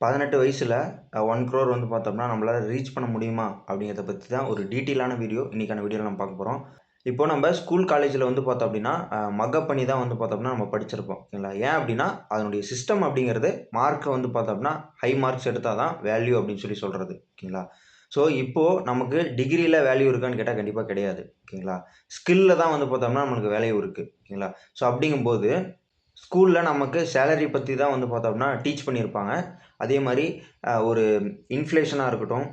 18 வயசுல 1 crore வந்து பார்த்தோம்னா, நம்மளால ரீச் பண்ண முடியுமா? அப்படிங்கிறத பத்தி தான் ஒரு டீட்டெயிலான வீடியோ இன்னைக்கான வீடியோல நம்ம பார்க்க போறோம். இப்போ நம்ம ஸ்கூல், காலேஜ்ல வந்து பார்த்தோம் அப்படின்னா, மக்கப் பண்ணி தான் வந்து பார்த்தோம்னா நம்ம படிச்சிருப்போம். ஓகேங்களா? ஏன் அப்படின்னா, அதனுடைய சிஸ்டம் அப்படிங்கிறது மார்க் வந்து பார்த்தோம்னா, ஹை மார்க்ஸ் எடுத்தா தான் வேல்யூ அப்படின்னு சொல்றது. ஓகேங்களா? ஸோ, இப்போ நமக்கு டிகிரில வேல்யூ இருக்கான்னு கேட்டா கண்டிப்பா கிடையாது. ஓகேங்களா? ஸ்கில்ல தான் வந்து பார்த்தோம்னா நம்மளுக்கு வேல்யூ இருக்கு. ஓகேங்களா? ஸோ, அப்படிங்கும்போது ஸ்கூல்ல நமக்கு சேலரி பத்தி தான் வந்து பார்த்தோம்னா, டீச் பண்ணியிருப்பாங்க. அதே மாரி ஒரு இன்ஃப்ளேஷனா இருக்கட்டும்,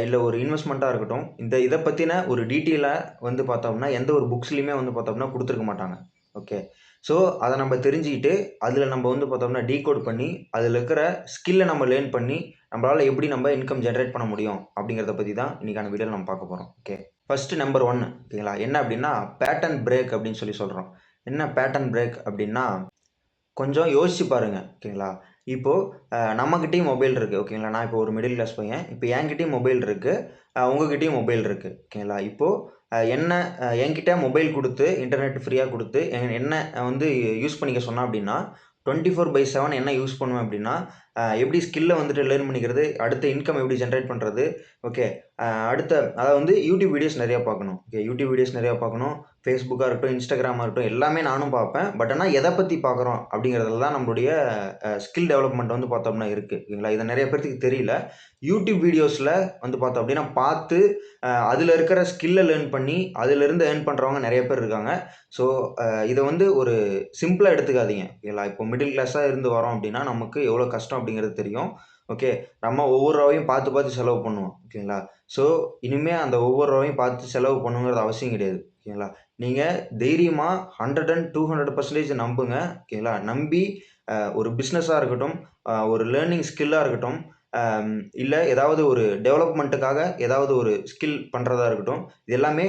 இல்ல ஒரு இன்வெஸ்ட்மென்ட்டா இருக்கட்டும், இத பத்தின ஒரு டீட்டெயிலா வந்து பார்த்தோம்னா, எந்த ஒரு புக்ஸ்லயுமே வந்து பார்த்தோம்னா குடுத்துருக்க மாட்டாங்க. ஓகே. ஸோ, அத நம்ம தெரிஞ்சுக்கிட்டு, அதுல நம்ம வந்து பார்த்தோம்னா டீகோட் பண்ணி, அதுல இருக்கிற ஸ்கில்ல நம்ம லேர்ன் பண்ணி, நம்மளால எப்படி நம்ம இன்கம் ஜெனரேட் பண்ண முடியும்? அப்படிங்கிறத பத்தி தான் இன்னைக்கான வீடியோல நம்ம பார்க்க போறோம். ஓகே. ஃபர்ஸ்ட் நம்பர் 1 ஓகேங்களா? என்ன அப்படின்னா, பேட்டர்ன் பிரேக் அப்படின்னு சொல்றோம். என்ன பேட்டர்ன் பிரேக் அப்படின்னா கொஞ்சம் யோசிச்சு பாருங்க. ஓகேங்களா? இப்போ நம்மகிட்டயும் மொபைல் இருக்கு. ஓகேங்களா? நான் இப்போ ஒரு மிடில் கிளாஸ் பையன். இப்போ என்கிட்டயும் மொபைல் இருக்கு. உங்ககிட்டயும் மொபைல் இருக்கு. ஓகேங்களா? இப்போ என்ன என்கிட்ட மொபைல் குடுத்து, இன்டர்நெட் ஃப்ரீயா குடுத்து, என்ன வந்து யூஸ் பண்ணிக்க சொன்னான் அப்டின்னா, 24/7 என்ன யூஸ் பண்ணுவேன் அப்டின்னா, எப்படி ஸ்கில்ல வந்துட்டு லேர்ன் பண்ணிக்கிறது, அடுத்த இன்கம் எப்படி ஜெனரேட் பண்றது, ஓகே. அடுத்த அதாவது வந்து யூடியூப் வீடியோஸ் நெறையா பார்க்கணும். ஓகே. யூடியூப் வீடியோஸ் நெறையா பார்க்கணும். Facebookஆ இருக்கட்டும், Instagramஆ இருக்கட்டும் எல்லாமே நானும் பார்ப்பேன். பட் ஆனா எத பத்தி பார்க்குறோம் அப்படிங்கிறதுல தான் நம்மளுடைய ஸ்கில் டெவலப்மெண்ட் வந்து பார்த்தோம்னா இருக்கு. ஓகேங்களா? இது நெறைய பேத்துக்கு தெரியல. யூடியூப் வீடியோஸ்ல வந்து பார்த்தோம் அப்படின்னா பார்த்து, அதுல இருக்கிற ஸ்கில்ல லேர்ன் பண்ணி, அதிலிருந்து ஏர்ன் பண்றவங்க நெறைய பேர் இருக்காங்க. ஸோ, இத வந்து ஒரு சிம்பிளா எடுத்துக்காதீங்க. ஓகேங்களா? இப்போ மிடில் கிளாஸா இருந்து வரோம் அப்படின்னா, நமக்கு எவ்வளோ கஷ்டம் அப்படிங்கிறது தெரியும். ஓகே. நம்ம ஒவ்வொரு ரூபாயும் பார்த்து, பார்த்து செலவு பண்ணுவோம். ஓகேங்களா? ஸோ, இனிமே அந்த ஒவ்வொரு ரூபாயும் பார்த்து செலவு பண்ணணுங்கிறது அவசியம் கிடையாது. ஓகேங்களா? நீங்க தைரியமா 100 அண்ட் 200% நம்புங்க. ஓகேங்களா? நம்பி ஒரு பிசினஸா இருக்கட்டும், ஒரு லேர்னிங் ஸ்கில்லா இருக்கட்டும், அம் இல்ல ஏதாவது ஒரு டெவலப்மென்ட்டுக்காக ஏதாவது ஒரு ஸ்கில் பண்றதா இருக்கட்டும், இது எல்லாமே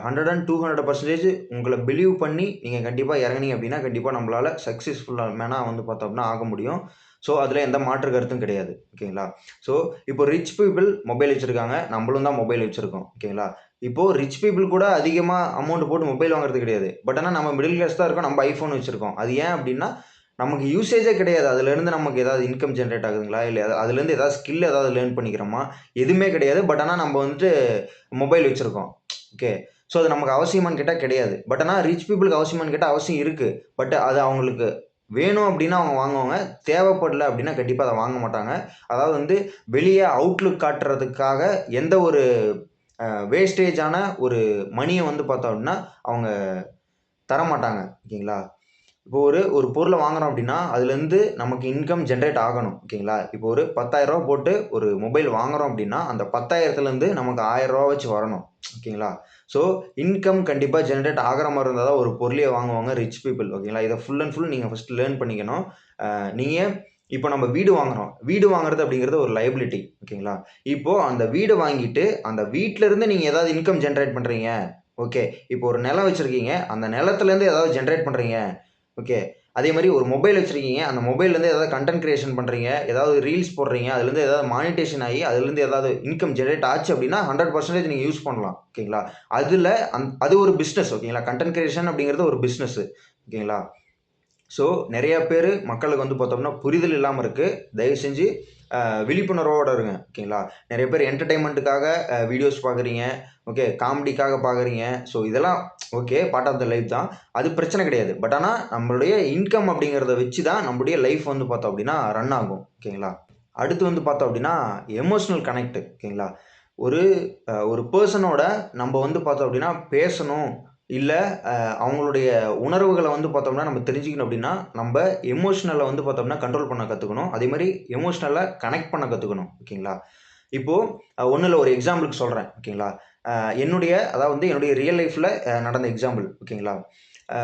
100 அண்ட் 200% உங்கள பிலீவ் பண்ணி நீங்க கண்டிப்பா இறங்குனீங்க அப்டின்னா, கண்டிப்பா நம்மளால சக்சஸ்ஃபுல்லா மேனா வந்து பார்த்தோம்னா ஆக முடியும். ஸோ, அதுல எந்த மாற்று கருத்தும் கிடையாது. ஓகேங்களா? ஸோ, இப்போ ரிச் பீப்பிள் மொபைல் வச்சிருக்காங்க. நம்மளும் தான் மொபைல் வச்சிருக்கோம். ஓகேங்களா? இப்போ ரிச் பீப்பிள் கூட அதிகமா அமௌண்ட் போட்டு மொபைல் வாங்குறது கிடையாது. பட் ஆனா நம்ம மிடில் கிளாஸ் தான் இருக்கோம். நம்ம iPhone வச்சிருக்கோம். அது ஏன் அப்டின்னா, நமக்கு யூசேஜே கிடையாது. அதுலருந்து நமக்கு ஏதாவது இன்கம் ஜெனரேட் ஆகுதுங்களா? இல்ல அதுலருந்து ஏதாவது ஸ்கில் ஏதாவது லேர்ன் பண்ணிக்கிறோமா? எதுவுமே கிடையாது. பட் ஆனா நம்ம வந்துட்டு மொபைல் வச்சிருக்கோம். ஓகே. ஸோ அது நமக்கு அவசியமான்னு கேட்டா கிடையாது. பட் ஆனா ரிச் பீப்பிள்க்கு அவசியமான்னு கேட்டா அவசியம் இருக்கு. பட் அது அவங்களுக்கு வேணும் அப்டின்னா அவங்க வாங்குவாங்க. தேவைப்படல அப்டின்னா கண்டிப்பா அத வாங்க மாட்டாங்க. அதாவது வந்து வெளிய அவுட்லுக் காட்டுறதுக்காக எந்த ஒரு வேஸ்டேஜான ஒரு மணிய வந்து பார்த்தோம் அப்டின்னா, அவங்க தரமாட்டாங்க. ஓகேங்களா? இப்போ ஒரு ஒரு பொருள வாங்குறோம் அப்டின்னா, அதுலருந்து நமக்கு இன்கம் ஜெனரேட் ஆகணும். ஓகேங்களா? இப்போ ஒரு ரூ. 10,000 போட்டு ஒரு மொபைல் வாங்குறோம் அப்டின்னா, அந்த 10,000த்துலருந்து நமக்கு ரூ. 1000 வச்சு வரணும். ஓகேங்களா? ஸோ, இன்கம் கண்டிப்பா ஜெனரேட் ஆகுற மாரி இருந்தா தான் ஒரு பொருளயே வாங்குவாங்க ரிச் பீப்பிள். ஓகேங்களா? இத ஃபுல் அண்ட் ஃபுல் நீங்க ஃபர்ஸ்ட் லேர்ன் பண்ணிக்கணும். நீங்க இப்போ நம்ம வீடு வாங்குறோம். வீடு வாங்குறது அப்படிங்கிறது ஒரு லைபிலிட்டி. ஓகேங்களா? இப்போ அந்த வீடு வாங்கிட்டு, அந்த வீட்ல இருந்து நீங்க ஏதாவது இன்கம் ஜெனரேட் பண்றீங்க. ஓகே. இப்போ ஒரு நிலம் வச்சிருக்கீங்க. அந்த நிலத்துலருந்து ஏதாவது ஜெனரேட் பண்றீங்க. ஓகே. அதே மாரி ஒரு மொபைல் வச்சிருக்கீங்க. அந்த மொபைல்லேருந்து ஏதாவது கன்டென்ட் கிரியேஷன் பண்றீங்க. ஏதாவது ரீல்ஸ் போடுறீங்க. அதுலேருந்து ஏதாவது மானிட்டேஷன் ஆயி, அதுலேருந்து ஏதாவது இன்கம் ஜெனரேட் ஆச்சு அப்டின்னா, 100% நீங்க யூஸ் பண்ணலாம். ஓகேங்களா? அதுல அது ஒரு பிசினஸ் ஓகேங்களா? கன்டென்ட் கிரியேஷன் அப்படிங்கிறது ஒரு பிசினஸ். ஓகேங்களா? ஸோ, நெறைய பேரு மக்களுக்கு வந்து பார்த்தோம்னா, புரிதல் இல்லாம இருக்கு. தயவு செஞ்சு விழிப்புணர்வோட இருங்க. ஓகேங்களா? நெறைய பேர் என்டர்டெயின்மென்ட்க்காக வீடியோஸ் பார்க்குறீங்க. ஓகே. காமெடிக்காக பார்க்குறீங்க. ஸோ, இதெல்லாம் okay. Part of the life தான். அது பிரச்சனை கிடையாது. பட் ஆனா, நம்மளுடைய இன்கம் அப்படிங்கிறத வச்சு தான் நம்முடைய லைஃப் வந்து பார்த்தோம் அப்படின்னா, ரன் ஆகும். ஓகேங்களா? அடுத்து வந்து பார்த்தோம் அப்படின்னா, எமோஷனல் கனெக்ட் ஓகேங்களா? ஒரு ஒரு பெர்சனோட நம்ப வந்து பார்த்தோம் அப்படின்னா, பேசணும். இல்ல அவங்களுடைய உணர்வுகள வந்து பார்த்தோம்னா, நம்ம தெரிஞ்சுக்கணும் அப்படின்னா, நம்ப எமோஷனல வந்து பார்த்தோம்னா, கண்ட்ரோல் பண்ண கத்துக்கணும். அதே மாரி எமோஷனல கனெக்ட் பண்ண கத்துக்கணும். ஓகேங்களா? இப்போ ஒண்ணும் இல்ல ஒரு எக்ஸாம்பிளுக்கு சொல்றேன். ஓகேங்களா? அ அதாவது வந்து என்னுடைய ரியல் லைஃப்ல நடந்த எக்ஸாம்பிள். ஓகேங்களா? அ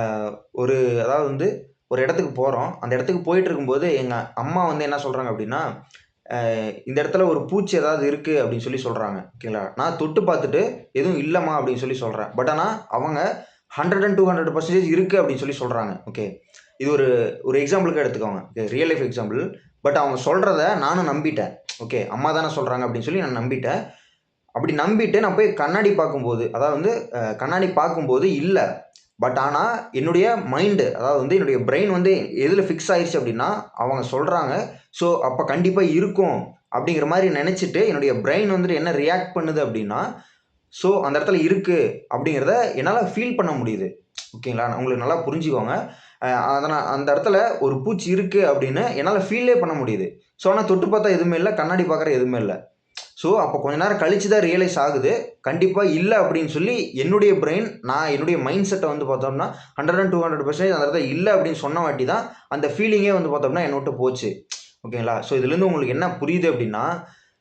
ஒரு அதாவது வந்து ஒரு இடத்துக்கு போறோம். அந்த இடத்துக்கு போயிட்டுருக்கும்போது, எங்க அம்மா வந்து என்ன சொல்றாங்க அப்படின்னா, இந்த இடத்துல ஒரு பூச்சி ஏதாவது இருக்கு அப்படின்னு சொல்றாங்க. ஓகேங்களா? நான் தொட்டு பார்த்துட்டு, எதுவும் இல்லம்மா அப்படின்னு சொல்றேன். பட் ஆனா அவங்க 100 அண்ட் 200% இருக்கு அப்படின்னு சொல்றாங்க. ஓகே. இது ஒரு ஒரு எக்ஸாம்பிளுக்கு எடுத்துக்கோங்க. Real life example. பட் அவங்க சொல்றத நானும் நம்பிட்டேன். ஓகே. அம்மா தானே சொல்றாங்க அப்படின்னு நான் நம்பிட்டேன். அப்படி நம்பிட்டு நான் போய் கண்ணாடி பார்க்கும்போது, அதாவது வந்து கண்ணாடி பார்க்கும்போது இல்ல. பட் ஆனால் என்னுடைய மைண்டு, அதாவது வந்து என்னுடைய பிரெயின் வந்து எதில் ஃபிக்ஸ் ஆயிடுச்சு அப்படின்னா, அவங்க சொல்கிறாங்க, ஸோ அப்போ கண்டிப்பாக இருக்கும் அப்படிங்கிற மாதிரி நினச்சிட்டு என்னுடைய பிரெயின் வந்துட்டு என்ன ரியாக்ட் பண்ணுது அப்படின்னா, ஸோ அந்த இடத்துல இருக்குது அப்படிங்கிறத என்னால் ஃபீல் பண்ண முடியுது. ஓகேங்களா, உங்களுக்கு நல்லா புரிஞ்சுக்கோங்க. அதனால் அந்த இடத்துல ஒரு பூச்சி இருக்குது அப்படின்னு என்னால் ஃபீலே பண்ண முடியுது. ஸோ ஆனால் தொட்டு பார்த்தா எதுவுமே இல்லை, கண்ணாடி பார்க்குற எதுவுமே இல்லை. ஸோ அப்போ கொஞ்ச நேரம் கழிச்சு தான் ரியலைஸ் ஆகுது, கண்டிப்பாக இல்லை அப்படின்னு சொல்லி என்னுடைய பிரெயின், நான் என்னுடைய மைண்ட் செட்டை வந்து பார்த்தோம்னா 100 and 200% அந்த இடத்துல இல்லை அப்படின்னு சொன்ன வாட்டி தான் அந்த ஃபீலிங்கே வந்து பார்த்தோம்னா என்னை விட்டு போச்சு. ஓகேங்களா, ஸோ இதுலேருந்து உங்களுக்கு என்ன புரியுது அப்படின்னா,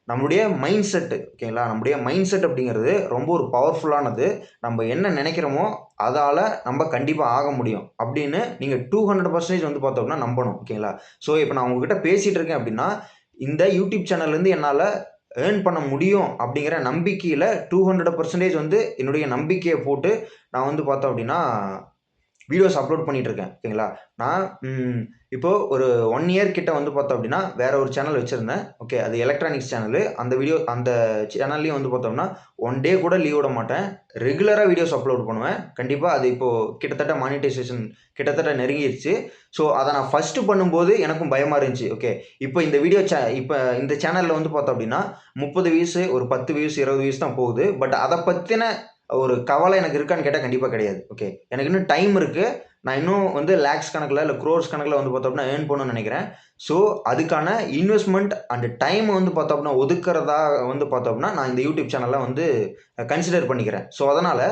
நம்மளுடைய மைண்ட் செட்டு, ஓகேங்களா, நம்முடைய மைண்ட் செட் அப்படிங்கிறது ரொம்ப ஒரு பவர்ஃபுல்லானது. நம்ம என்ன நினைக்கிறோமோ அதால் நம்ம கண்டிப்பாக ஆக முடியும் அப்படின்னு நீங்கள் 200% வந்து பார்த்தோம்னா நம்பணும். ஓகேங்களா, ஸோ இப்போ நான் உங்ககிட்ட பேசிகிட்டு இருக்கேன் அப்படின்னா, இந்த யூடியூப் சேனல்லேருந்து என்னால் ஏர்ன் பண்ண முடியும் அப்படிங்கிற நம்பிக்கையில் 200% வந்து என்னுடைய நம்பிக்கையை போட்டு நான் வந்து பார்த்தோம் அப்படின்னா வீடியோஸ் அப்லோட் பண்ணிட்டு இருக்கேன். ஓகேங்களா, நான் இப்போது ஒரு 1 இயர் கிட்ட வந்து பார்த்தோம் அப்படின்னா வேற ஒரு சேனல் வச்சுருந்தேன். ஓகே, அது எலக்ட்ரானிக்ஸ் சேனலு. அந்த சேனல்லையும் வந்து பார்த்தோம்னா 1 டே கூட லீவ் விட மாட்டேன். ரெகுலராக வீடியோஸ் அப்லோட் பண்ணுவேன். கண்டிப்பாக அது இப்போது கிட்டத்தட்ட மானிட்டைசேஷன் கிட்டத்தட்ட நெருங்கிடுச்சு. ஸோ அதை நான் ஃபஸ்ட்டு பண்ணும்போது எனக்கும் பயமாக இருந்துச்சு. ஓகே, இப்போ இந்த இப்போ இந்த சேனலில் வந்து பார்த்தோம் அப்படின்னா 30 வியூஸு, ஒரு 10 வியூஸ், 20 வியூஸ் தான் போகுது. பட் அதை பற்றின ஒரு கவலை எனக்கு இருக்கான்னு கேட்டால் கண்டிப்பாக கிடையாது. ஓகே, எனக்கு இன்னும் டைம் இருக்குது. நான் இன்னும் வந்து லேக்ஸ் கணக்கில் இல்லை க்ரோர்ஸ் கணக்கில் வந்து பார்த்தோம்னா ஏர்ன் பண்ணணும்னு நினைக்கிறேன். ஸோ அதுக்கான இன்வெஸ்ட்மெண்ட் அண்ட் டைம் வந்து பார்த்தோம்னா ஒதுக்குறதா வந்து பார்த்தோம்னா நான் இந்த யூடியூப் சேனலில் வந்து கன்சிடர் பண்ணிக்கிறேன். ஸோ அதனால்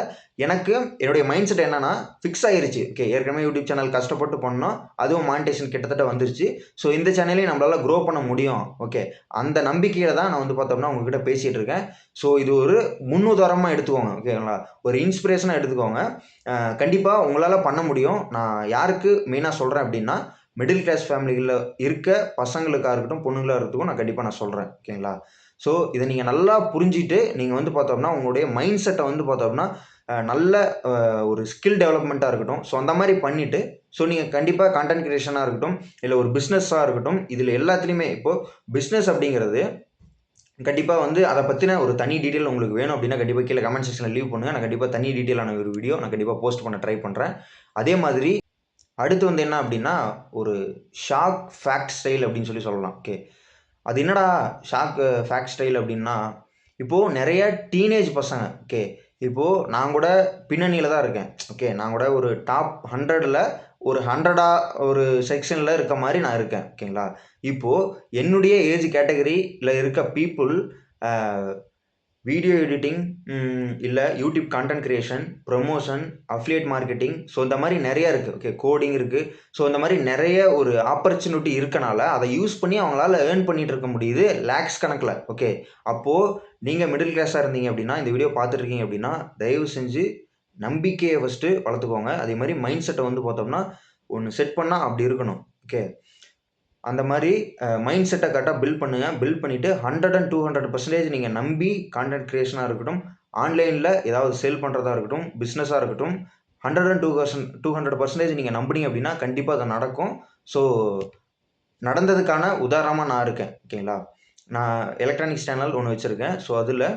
எனக்கு என்னுடைய மைண்ட் செட் என்னன்னா ஃபிக்ஸ் ஆயிருச்சு. ஓகே, ஏற்கனவே யூடியூப் சேனல் கஷ்டப்பட்டு பண்ணோம், அதுவும் மானிட்டேஷன் கிட்டத்தட்ட வந்துருச்சு. ஸோ இந்த சேனலையும் நம்மளால் க்ரோ பண்ண முடியும். ஓகே, அந்த நம்பிக்கையில் தான் நான் வந்து பார்த்தோம்னா உங்ககிட்ட பேசிகிட்டு இருக்கேன். ஸோ இது ஒரு முன்னுதாரணமாக எடுத்துக்கோங்க. ஓகேங்களா, ஒரு இன்ஸ்பிரேஷனாக எடுத்துக்கோங்க. கண்டிப்பாக உங்களால் பண்ண முடியும். நான் யாருக்கு மெயினாக சொல்கிறேன் அப்படின்னா, மிடில் கிளாஸ் ஃபேமிலிகளில் இருக்க பசங்களுக்காக இருக்கட்டும், பொண்ணுங்களாக இருக்கட்டும் நான் கண்டிப்பாக சொல்கிறேன். ஓகேங்களா, ஸோ இதை நீங்கள் நல்லா புரிஞ்சுட்டு நீங்கள் வந்து பார்த்தோம்னா உங்களுடைய மைண்ட் செட்டை வந்து பார்த்தோம்னா நல்ல ஒரு ஸ்கில் டெவலப்மெண்ட்டாக இருக்கட்டும், ஸோ அந்த மாதிரி பண்ணிவிட்டு, ஸோ நீங்கள் கண்டிப்பாக கண்டென்ட் கிரியேஷனாக இருக்கட்டும், இல்லை ஒரு பிஸ்னஸாக இருக்கட்டும், இதில் எல்லாத்துலேயுமே இப்போது பிஸ்னஸ் அப்படிங்கிறது கண்டிப்பாக வந்து அதை பற்றின ஒரு தனி டீட்டெயில் உங்களுக்கு வேணும் அப்படின்னா கண்டிப்பாக கீழே கமெண்ட் செக்ஷனில் லீவ் பண்ணுங்கள். நான் கண்டிப்பாக தனி டீட்டெயிலான ஒரு வீடியோ நான் கண்டிப்பாக போஸ்ட் பண்ண ட்ரை பண்ணுறேன். அதே மாதிரி அடுத்து வந்து என்ன அப்படின்னா, ஒரு ஷாக் ஃபேக்ட் ஸ்டைல் அப்படின்னு சொல்லலாம். ஓகே, அது என்னடா ஷாக் ஃபேக்ட் ஸ்டைல் அப்படின்னா, இப்போது நிறைய டீனேஜ் பசங்க, ஓகே, இப்போது நான் கூட பின்னணியில் தான் இருக்கேன். ஓகே, நான் கூட ஒரு டாப் 100ல் ஒரு 100 ஒரு செக்ஷனில் இருக்க மாதிரி நான் இருக்கேன். ஓகேங்களா, இப்போது என்னுடைய ஏஜ் கேட்டகரியில் இருக்க பீப்புள் வீடியோ எடிட்டிங், இல்லை YouTube content creation, promotion, affiliate marketing, so இந்த மாதிரி நிறையா இருக்குது. ஓகே, கோடிங் இருக்குது. ஸோ இந்த மாதிரி நிறைய ஒரு ஆப்பர்ச்சுனிட்டி இருக்கனால அதை யூஸ் பண்ணி அவங்களால ஏர்ன் பண்ணிகிட்டு இருக்க முடியுது லேக்ஸ் கணக்கில். ஓகே, அப்போது நீங்கள் மிடில் கிளாஸாக இருந்தீங்க அப்படின்னா, இந்த வீடியோ பார்த்துட்ருக்கீங்க அப்படின்னா தயவு செஞ்சு நம்பிக்கையை ஃபஸ்ட்டு வளர்த்துக்கோங்க. அதே மாதிரி மைண்ட் செட்டை வந்து பார்த்தோம்னா ஒன்று செட் பண்ணால் அப்படி இருக்கணும். ஓகே, அந்த மாதிரி மைண்ட் செட்டை கரெக்டாக பில்ட் பண்ணுங்கள். பில்ட் பண்ணிவிட்டு 100 and 200% நீங்கள் நம்பி கான்டென்ட் க்ரியேஷனாக இருக்கட்டும், ஆன்லைனில் ஏதாவது சேல் பண்ணுறதா இருக்கட்டும், பிஸ்னஸாக இருக்கட்டும், 100 and 200% நீங்கள் நம்புனீங்க அப்படின்னா கண்டிப்பாக அது நடக்கும். ஸோ நடந்ததுக்கான உதாரணமாக நான் இருக்கேன். ஓகேங்களா, நான் எலக்ட்ரானிக்ஸ் சேனல் ஒன்று வச்சுருக்கேன். ஸோ அதில்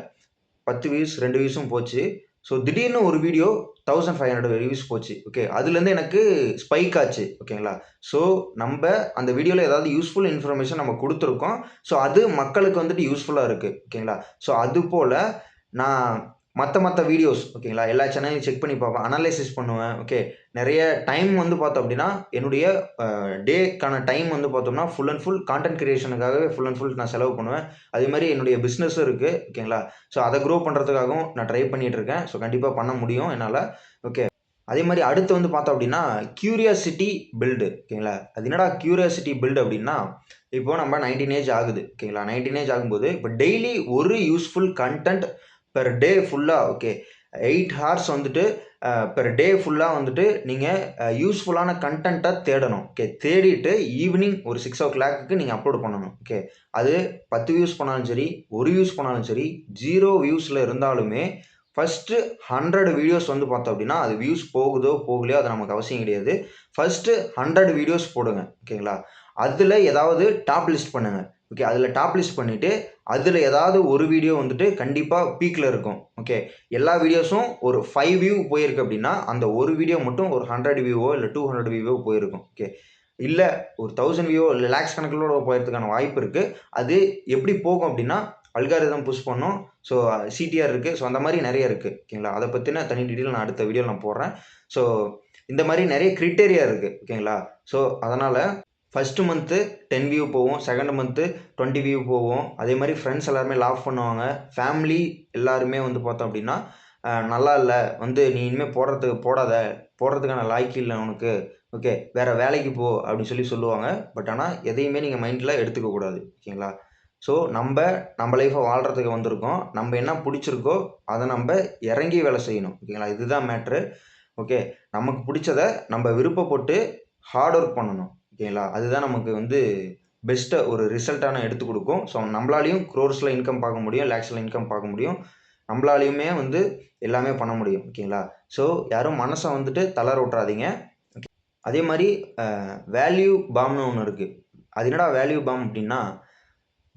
10 வியூஸ் 2 வியூஸும் போச்சு. ஸோ திடீர்னு ஒரு வீடியோ 1500 வியூஸ் போச்சு. ஓகே, அதுலேருந்து எனக்கு ஸ்பைக் ஆச்சு. ஓகேங்களா, ஸோ நம்ம அந்த வீடியோவில் ஏதாவது யூஸ்ஃபுல் இன்ஃபர்மேஷன் நம்ம கொடுத்துருக்கோம். ஸோ அது மக்களுக்கு வந்துட்டு யூஸ்ஃபுல்லாக இருக்குது. ஓகேங்களா, ஸோ அது போல் நான் மற்ற வீடியோஸ், ஓகேங்களா, எல்லா சேனலையும் செக் பண்ணி பார்ப்பேன், அனலைசிஸ் பண்ணுவேன். ஓகே, நிறைய டைம் வந்து பார்த்தோம் அப்படின்னா என்னுடைய டேக்கான டைம் வந்து பார்த்தோம்னா ஃபுல் அண்ட் ஃபுல் கான்டென்ட் கிரியேஷனுக்காகவே ஃபுல் அண்ட் ஃபுல் நான் செலவு பண்ணுவேன். அதே மாதிரி என்னுடைய பிஸ்னஸும் இருக்குது. ஓகேங்களா, ஸோ அதை க்ரோ பண்ணுறதுக்காகவும் நான் ட்ரை பண்ணிகிட்டு இருக்கேன். ஸோ கண்டிப்பாக பண்ண முடியும் என்னால். ஓகே, அதே மாதிரி அடுத்து வந்து பார்த்தோம் அப்படின்னா க்யூரியாசிட்டி பில்டு. ஓகேங்களா, அது என்னடா க்யூரியாசிட்டி பில்டு அப்படின்னா, இப்போது நம்ம 19 ஏஜ் ஆகுது. ஓகேங்களா, 19 ஏஜ் ஆகும்போது இப்போ டெய்லி ஒரு யூஸ்ஃபுல் கண்டென்ட் பெர் டே ஃபுல்லாக, ஓகே, 8 ஹார்ஸ் வந்துட்டு பெர் டே ஃபுல்லாக வந்துட்டு நீங்கள் யூஸ்ஃபுல்லான கண்டென்ட்டை தேடணும். ஓகே, தேடிட்டு ஈவினிங் ஒரு 6 o'clock நீங்கள் அப்லோட் பண்ணணும். ஓகே, அது 10 வியூஸ் பண்ணாலும் சரி, 1 வியூஸ் பண்ணாலும் சரி, 0 வியூஸில் இருந்தாலுமே ஃபஸ்ட்டு 100 வீடியோஸ் வந்து பார்த்தோம் அப்படின்னா அது வியூஸ் போகுதோ போகலையோ அது நமக்கு அவசியம் கிடையாது. ஃபஸ்ட்டு 100 வீடியோஸ் போடுங்க. ஓகேங்களா, அதில் ஏதாவது டாப் லிஸ்ட் பண்ணுங்கள். ஓகே, அதில் டாப் லிஸ்ட் பண்ணிவிட்டு அதில் ஏதாவது ஒரு வீடியோ வந்துட்டு கண்டிப்பாக பீக்கில் இருக்கும். ஓகே, எல்லா வீடியோஸும் ஒரு 5 வியூ போயிருக்கு அப்படின்னா அந்த ஒரு வீடியோ மட்டும் ஒரு 100 வியூவோ இல்லை 200 வியூவோ போயிருக்கும். ஓகே, இல்லை ஒரு 1000 வியூவோ இல்லை லேக்ஸ் கணக்கிலோட போகிறதுக்கான வாய்ப்பு இருக்குது. அது எப்படி போகும் அப்படின்னா அல்காரிதம் புஷ் பண்ணும். ஸோ சிடிஆர் இருக்குது. ஸோ அந்த மாதிரி நிறைய இருக்குது. ஓகேங்களா, அதை பற்றின தனி டீட்டெயில் நான் அடுத்த வீடியோவில் நான் போடுறேன். ஸோ இந்த மாதிரி நிறைய கிரிட்டேரியா இருக்குது. ஓகேங்களா, ஸோ அதனால் ஃபஸ்ட்டு மந்த்து 10 வியூ போகும், செகண்ட் மந்த்து 20 வியூ போகும். அதே மாதிரி ஃப்ரெண்ட்ஸ் எல்லாருமே லாஃப் பண்ணுவாங்க. ஃபேமிலி எல்லாருமே வந்து பார்த்தோம் அப்படின்னா நல்லா இல்லை, நீ இனிமேல் போடுறதுக்கான லாய்க்கு இல்லை உனக்கு, ஓகே வேறு வேலைக்கு போ அப்படின்னு சொல்லுவாங்க. பட் ஆனால் எதையுமே நீங்கள் மைண்டில் எடுத்துக்கக்கூடாது. ஓகேங்களா, ஸோ நம்ம லைஃப்பை வாழ்கிறதுக்கு வந்திருக்கோம். நம்ம என்ன பிடிச்சிருக்கோ அதை நம்ம இறங்கி வேலை செய்யணும். ஓகேங்களா, இதுதான் மேட்ரு. ஓகே, நமக்கு பிடிச்சத நம்ம விருப்பப்பட்டு ஹார்ட் ஒர்க் பண்ணணும். ஓகேங்களா, அதுதான் நமக்கு பெஸ்ட்டை ஒரு ரிசல்ட்டான எடுத்து கொடுக்கும். ஸோ நம்மளாலையும் க்ரோர்ஸில் இன்கம் பார்க்க முடியும், லேக்ஸில் இன்கம் பார்க்க முடியும். நம்மளாலையுமே எல்லாமே பண்ண முடியும். ஓகேங்களா, ஸோ யாரும் மனசை தளர விட்றாதீங்க. ஓகே, அதே மாதிரி வேல்யூ பாம்னு ஒன்று இருக்குது. அது என்னடா வேல்யூ பாம் அப்படின்னா,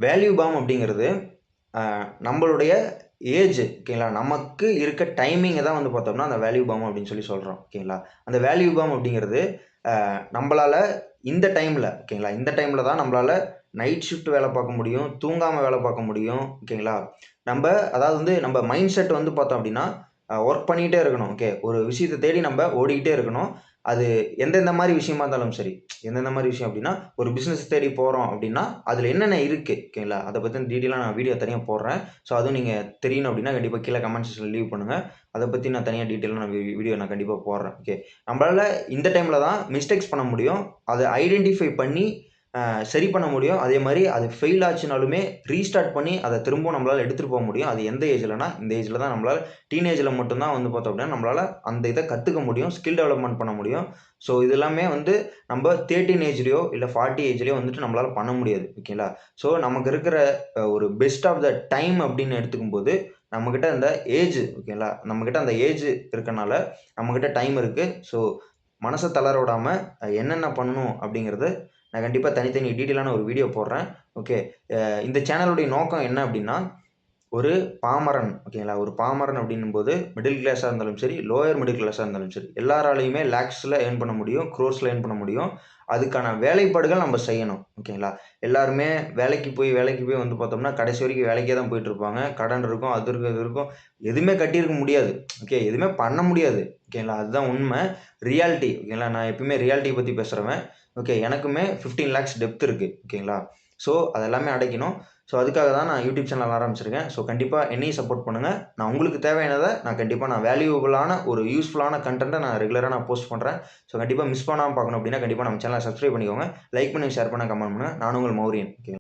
வேல்யூ பாம் அப்படிங்கிறது நம்மளுடைய ஏஜ். ஓகேங்களா, நமக்கு இருக்க டைமிங்கை தான் பார்த்தோம்னா அந்த வேல்யூ பாம் அப்படின்னு சொல்கிறோம். ஓகேங்களா, அந்த வேல்யூ பாம் அப்படிங்கிறது நம்மளால் இந்த டைமில் தான் நம்மளால் நைட் ஷிஃப்ட் வேலை பார்க்க முடியும், தூங்காமல் வேலை பார்க்க முடியும். ஓகேங்களா, அதாவது நம்ம மைண்ட் செட் பார்த்தோம் அப்படின்னா ஒர்க் பண்ணிகிட்டே இருக்கணும். ஓகே, ஒரு விஷயத்தை தேடி நம்ம ஓடிக்கிட்டே இருக்கணும். அது எந்தெந்த மாதிரி விஷயமா இருந்தாலும் சரி. எந்தெந்த மாதிரி விஷயம் அப்படின்னா, ஒரு பிஸ்னஸ் தேடி போகிறோம் அப்படின்னா அதில் என்னென்ன இருக்குது. ஓகேங்களா, அதை பற்றின டீட்டெயிலாக நான் வீடியோ தனியாக போடுறேன். ஸோ அதுவும் நீங்கள் தெரியணும் அப்படின்னா கண்டிப்பாக கீழே கமெண்ட் செக்ஷனில் லீவ் பண்ணுங்கள். அதை பற்றி நான் தனியாக டீட்டெயிலாக நான் வீடியோ நான் கண்டிப்பாக போடுறேன். ஓகே, நம்மளால் இந்த டைமில் தான் மிஸ்டேக்ஸ் பண்ண முடியும். அதை ஐடென்டிஃபை பண்ணி சரி பண்ண முடியும். அதே மாதிரி அது ஃபெயில் ஆச்சுனாலுமே ரீஸ்டார்ட் பண்ணி அதை திரும்பவும் நம்மளால் எடுத்துகிட்டு போக முடியும். அது எந்த ஏஜ்லனா இந்த ஏஜில் தான் நம்மளால் டீனேஜில் மட்டும்தான் பார்த்தோம் அப்படின்னா நம்மளால் அந்த இதை கற்றுக்க முடியும், ஸ்கில் டெவலப்மெண்ட் பண்ண முடியும். ஸோ இது எல்லாமே நம்ம 13 ஏஜ்லேயோ இல்லை 40 ஏஜ்லேயோ நம்மளால் பண்ண முடியாது. ஓகேங்களா, ஸோ நமக்கு இருக்கிற ஒரு பெஸ்ட் ஆஃப் த டைம் அப்படின்னு எடுத்துக்கும்போது நம்மக்கிட்ட அந்த ஏஜ். ஓகேங்களா, நம்மக்கிட்ட அந்த ஏஜ் இருக்கனால நம்மக்கிட்ட டைம் இருக்குது. ஸோ மனசை தளர விடாமல் என்னென்ன பண்ணணும் அப்படிங்கிறது நான் கண்டிப்பாக தனித்தனி டீட்டெயிலான ஒரு வீடியோ போடுறேன். ஓகே, இந்த சேனலுடைய நோக்கம் என்ன அப்படின்னா, ஒரு பாமரன். ஓகேங்களா, ஒரு பாமரன் அப்படின்னும்போது மிடில் கிளாஸாக இருந்தாலும் சரி, லோயர் மிடில் கிளாஸாக இருந்தாலும் சரி, எல்லாராலையுமே லேக்ஸில் ஏர்ன் பண்ண முடியும், க்ரோர்ஸில் ஏர்ன் பண்ண முடியும். அதுக்கான வேலைப்பாடுகள் நம்ம செய்யணும். ஓகேங்களா, எல்லாருமே வேலைக்கு போய் பார்த்தோம்னா கடைசி வரைக்கும் வேலைக்கே தான் போயிட்டுருப்பாங்க. கடன் இருக்கும், அது இருக்கும், இது இருக்கும். எதுவுமே கட்டியிருக்க முடியாது. ஓகே, எதுவுமே பண்ண முடியாது. ஓகேங்களா, அதுதான் உண்மை, ரியாலிட்டி. ஓகேங்களா, நான் எப்பவுமே ரியாலிட்டி பற்றி பேசுகிறவன். ஓகே, எனக்குமே 15 லேக்ஸ் டெப்த் இருக்குது. ஓகேங்களா, ஸோ அதெல்லாமே அடைக்கணும். ஸோ அதுக்காக தான் நான் யூடியூப் சேனல் ஆரம்பிச்சிருக்கேன். ஸோ கண்டிப்பாக என்னையும் சப்போர்ட் பண்ணுங்கள். நான் உங்களுக்கு தேவையானதை நான் வேல்யூபிளான ஒரு யூஸ்ஃபுல்லான கண்டென்ட்டை நான் ரெகுலராக போஸ்ட் பண்ணுறேன். ஸோ கண்டிப்பாக மிஸ் பண்ணாமல் பார்க்கணும் அப்படின்னா கண்டிப்பாக நம்ம சேனலை சப்ஸ்கிரைப் பண்ணிக்கோங்க. லைக் பண்ணி, ஷேர் பண்ண, கமெண்ட் பண்ணுங்கள். நான் உங்கள் மௌரியன். ஓகே.